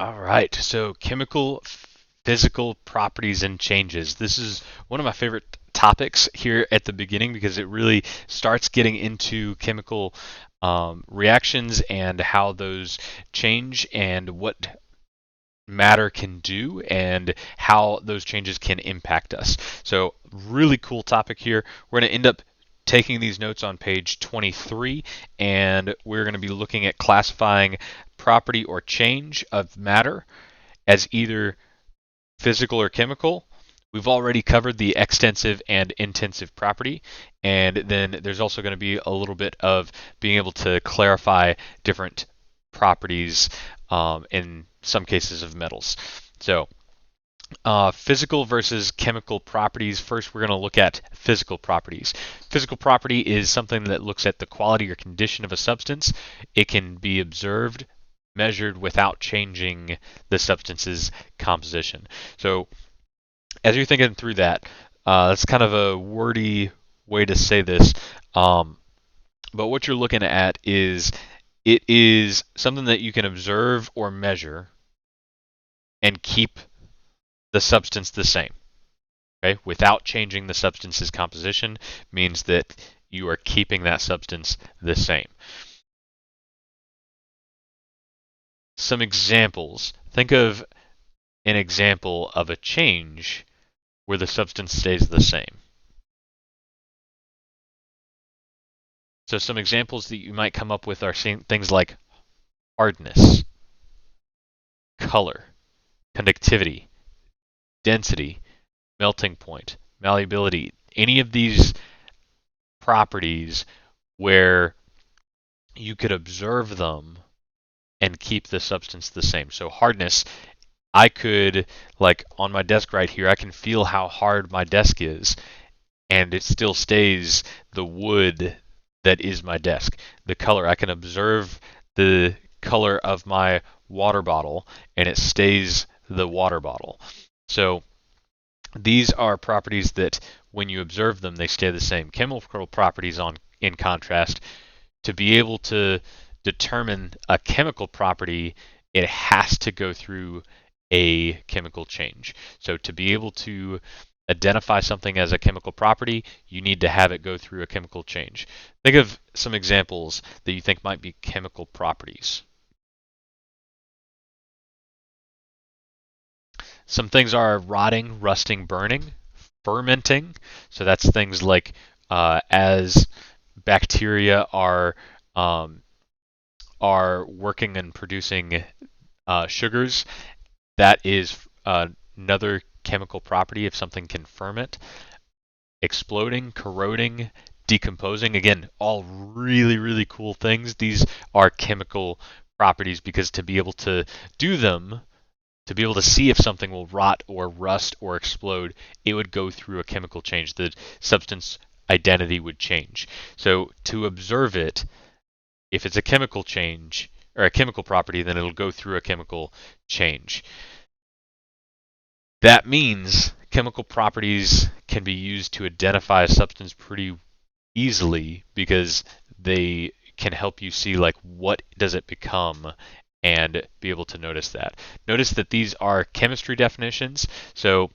All right, so chemical physical properties and changes. This is one of my favorite topics here at the beginning because it really starts getting into chemical reactions and how those change and what matter can do and how those changes can impact us. So, really cool topic here. We're going to end up taking these notes on page 23, and we're going to be looking at classifying property or change of matter as either physical or chemical. We've already covered the extensive and intensive property, and then there's also going to be a little bit of being able to clarify different properties in some cases of metals. So, physical versus chemical properties. First, we're going to look at physical properties. Physical property is something that looks at the quality or condition of a substance. It can be observed, measured without changing the substance's composition. So, as you're thinking through that, that's kind of a wordy way to say this, but what you're looking at is it is something that you can observe or measure and keep the substance the same. Okay, without changing the substance's composition means that you are keeping that substance the same. Some examples. Think of an example of a change where the substance stays the same. So some examples that you might come up with are things like hardness, color, conductivity, density, melting point, malleability, any of these properties where you could observe them and keep the substance the same. So hardness, I could, like on my desk right here, I can feel how hard my desk is, and it still stays the wood that is my desk. The color, I can observe the color of my water bottle, and it stays the water bottle. So these are properties that when you observe them, they stay the same. Chemical properties, in contrast, to be able to determine a chemical property, it has to go through a chemical change. So to be able to identify something as a chemical property, you need to have it go through a chemical change. Think of some examples that you think might be chemical properties. Some things are rotting, rusting, burning, fermenting. So that's things like as bacteria um, are working and producing sugars, that is another chemical property if something can ferment. Exploding, corroding, decomposing. Again, all really, really cool things. These are chemical properties because to be able to do them, to be able to see if something will rot or rust or explode, it would go through a chemical change. The substance identity would change. So to observe it, if it's a chemical change or a chemical property, then it'll go through a chemical change. That means chemical properties can be used to identify a substance pretty easily because they can help you see like what does it become and be able to notice that. Notice that these are chemistry definitions. So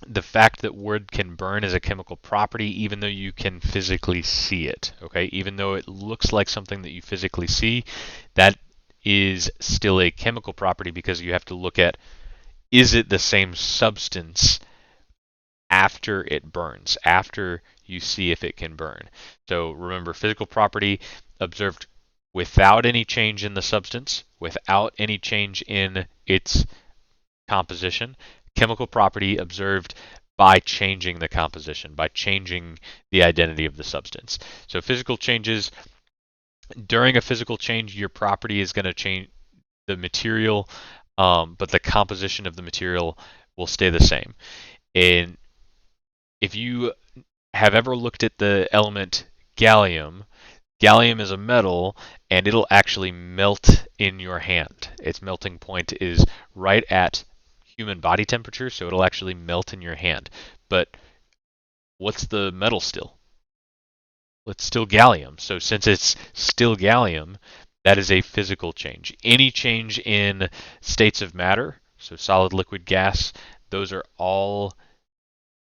the fact that wood can burn is a chemical property even though you can physically see it. Okay, even though it looks like something that you physically see, that is still a chemical property because you have to look at, is it the same substance after it burns, after you see if it can burn. So remember, physical property observed without any change in the substance, without any change in its composition. Chemical property observed by changing the composition, by changing the identity of the substance. So physical changes, during a physical change, your property is going to change the material, but the composition of the material will stay the same. And if you have ever looked at the element gallium, gallium is a metal and it'll actually melt in your hand. Its melting point is right at human body temperature, so it'll actually melt in your hand. But what's the metal still? It's still gallium. So since it's still gallium, That is a physical change. Any change in states of matter, so solid, liquid, gas, those are all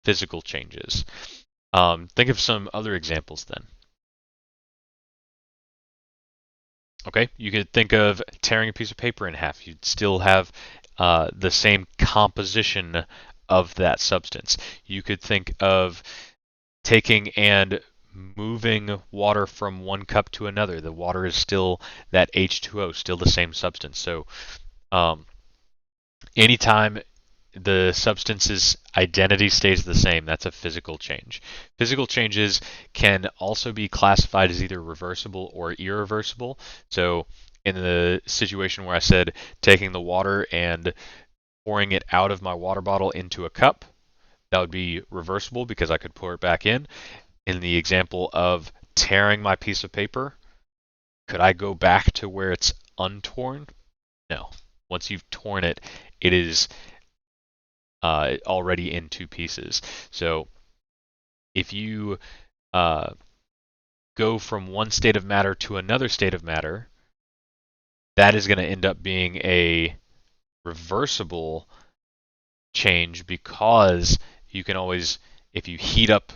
physical changes. Think of some other examples then. Okay, you could think of tearing a piece of paper in half. You'd still have the same composition of that substance. You could think of taking and moving water from one cup to another. The water is still that H2O, still the same substance. So um, anytime the substance's identity stays the same, that's a physical change. Physical changes can also be classified as either reversible or irreversible. So in the situation where I said taking the water and pouring it out of my water bottle into a cup, that would be reversible because I could pour it back in. In the example of tearing my piece of paper, could I go back to where it's untorn? No. Once you've torn it, it is already in two pieces. So if you go from one state of matter to another state of matter, that is going to end up being a reversible change because you can always, if you heat up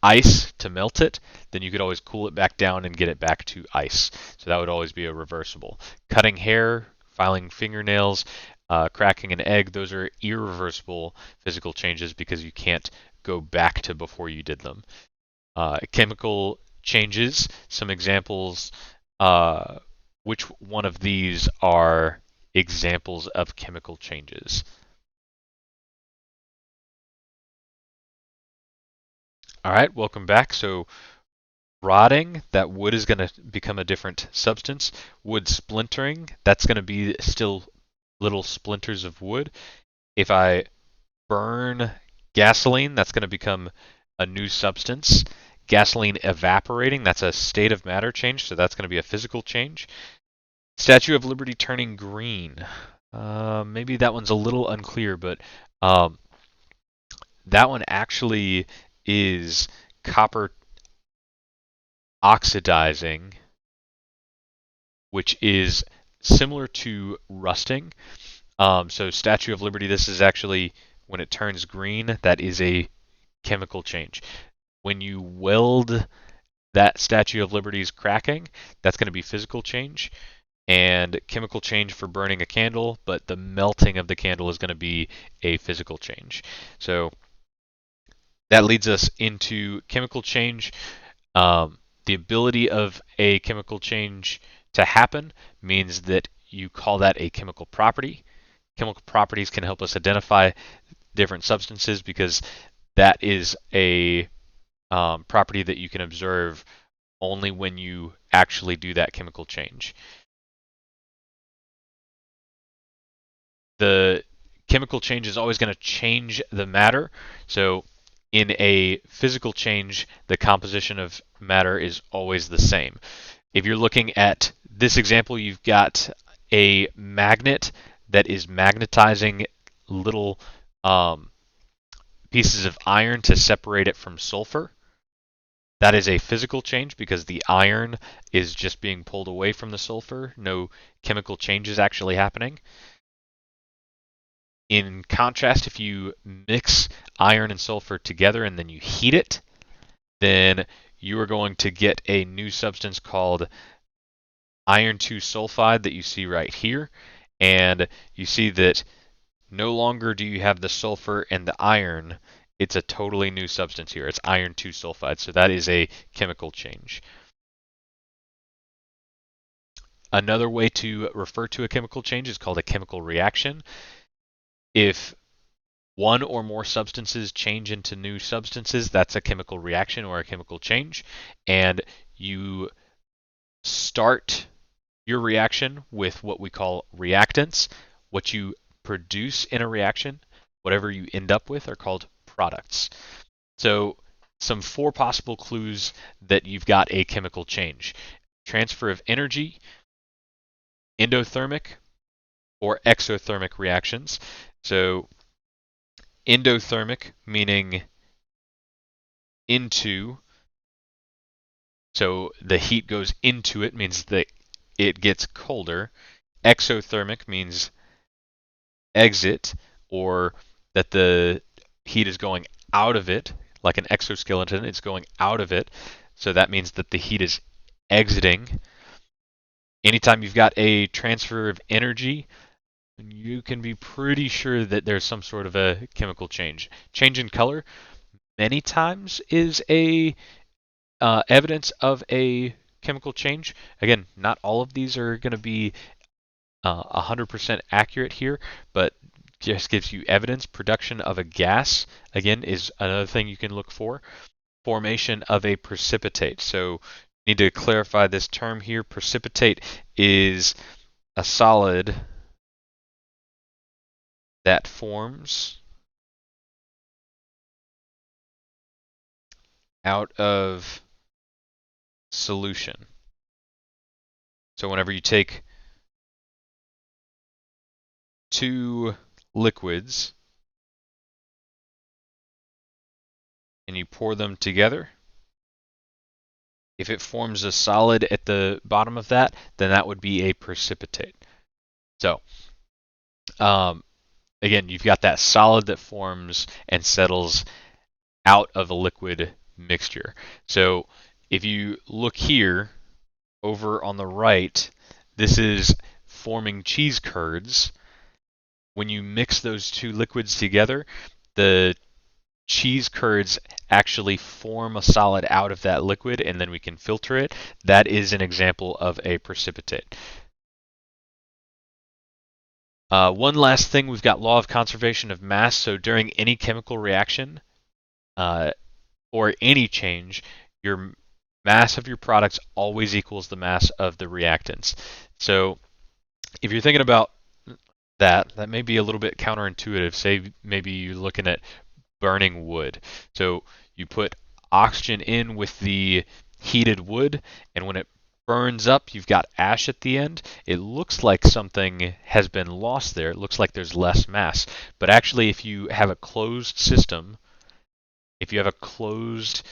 ice to melt it, then you could always cool it back down and get it back to ice. So that would always be a reversible. Cutting hair, filing fingernails, cracking an egg, those are irreversible physical changes because you can't go back to before you did them. Chemical changes, some examples. Which one of these are examples of chemical changes? All right, welcome back. So rotting, that wood is going to become a different substance. Wood splintering, that's going to be still little splinters of wood. If I burn gasoline, that's going to become a new substance. Gasoline evaporating, that's a state of matter change, so that's going to be a physical change. Statue of Liberty turning green. Maybe that one's a little unclear, but that one actually is copper oxidizing, which is similar to rusting. So Statue of Liberty, this is actually when it turns green, that is a chemical change. When you weld that Statue of Liberty's cracking, that's going to be physical change and chemical change for burning a candle, but the melting of the candle is going to be a physical change. So that leads us into chemical change. The ability of a chemical change to happen means that you call that a chemical property. Chemical properties can help us identify different substances because that is a property that you can observe only when you actually do that chemical change. The chemical change is always going to change the matter. So in a physical change, the composition of matter is always the same. If you're looking at this example, you've got a magnet that is magnetizing little pieces of iron to separate it from sulfur. That is a physical change because the iron is just being pulled away from the sulfur. No chemical change is actually happening. In contrast, if you mix iron and sulfur together and then you heat it, then you are going to get a new substance called iron 2 sulfide that you see right here. And you see that no longer do you have the sulfur and the iron. It's a totally new substance here. It's iron 2 sulfide. So that is a chemical change. Another way to refer to a chemical change is called a chemical reaction. If one or more substances change into new substances, that's a chemical reaction or a chemical change. And you start your reaction with what we call reactants. What you produce in a reaction, whatever you end up with, are called products. So some 4 possible clues that you've got a chemical change: transfer of energy, endothermic, or exothermic reactions. So endothermic meaning into, so the heat goes into it, means the it gets colder. Exothermic means exit, or that the heat is going out of it, like an exoskeleton, it's going out of it. So that means that the heat is exiting. Anytime you've got a transfer of energy, you can be pretty sure that there's some sort of a chemical change. Change in color many times is a evidence of a chemical change. Again, not all of these are going to be 100% accurate here, but just gives you evidence. Production of a gas, again, is another thing you can look for. Formation of a precipitate. So need to clarify this term here. Precipitate is a solid that forms out of solution. So whenever you take two liquids and you pour them together, if it forms a solid at the bottom of that, then that would be a precipitate. So again, you've got that solid that forms and settles out of a liquid mixture. So if you look here over on the right, this is forming cheese curds. When you mix those two liquids together, the cheese curds actually form a solid out of that liquid, and then we can filter it. That is an example of a precipitate. One last thing, we've got law of conservation of mass. So during any chemical reaction or any change, your mass of your products always equals the mass of the reactants. So if you're thinking about that may be a little bit counterintuitive. Say maybe you're looking at burning wood. So you put oxygen in with the heated wood, and when it burns up, you've got ash at the end. It looks like something has been lost there. It looks like there's less mass. But actually, if you have a closed system, if you have a closed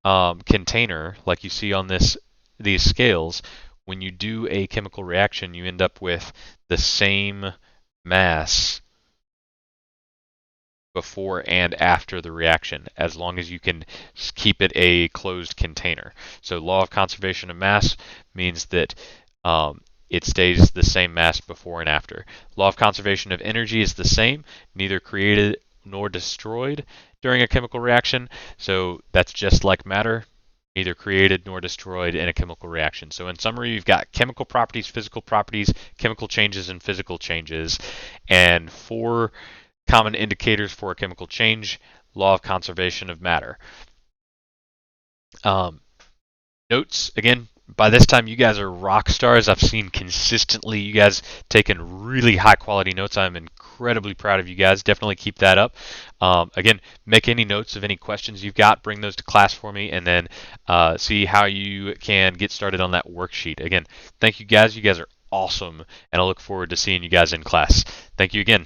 container, like you see on these scales, when you do a chemical reaction, you end up with the same mass before and after the reaction, as long as you can keep it a closed container. So law of conservation of mass means that it stays the same mass before and after. Law of conservation of energy is the same, neither created nor destroyed during a chemical reaction. So that's just like matter, neither created nor destroyed in a chemical reaction. So in summary, you've got chemical properties, physical properties, chemical changes, and physical changes. And 4 common indicators for a chemical change: law of conservation of matter. Notes, again, by this time you guys are rock stars. I've seen consistently you guys taking really high quality notes. I'm incredibly proud of you guys. Definitely keep that up. Again, make any notes of any questions you've got, bring those to class for me, and then see how you can get started on that worksheet. Again, thank you guys. You guys are awesome, and I look forward to seeing you guys in class. Thank you again.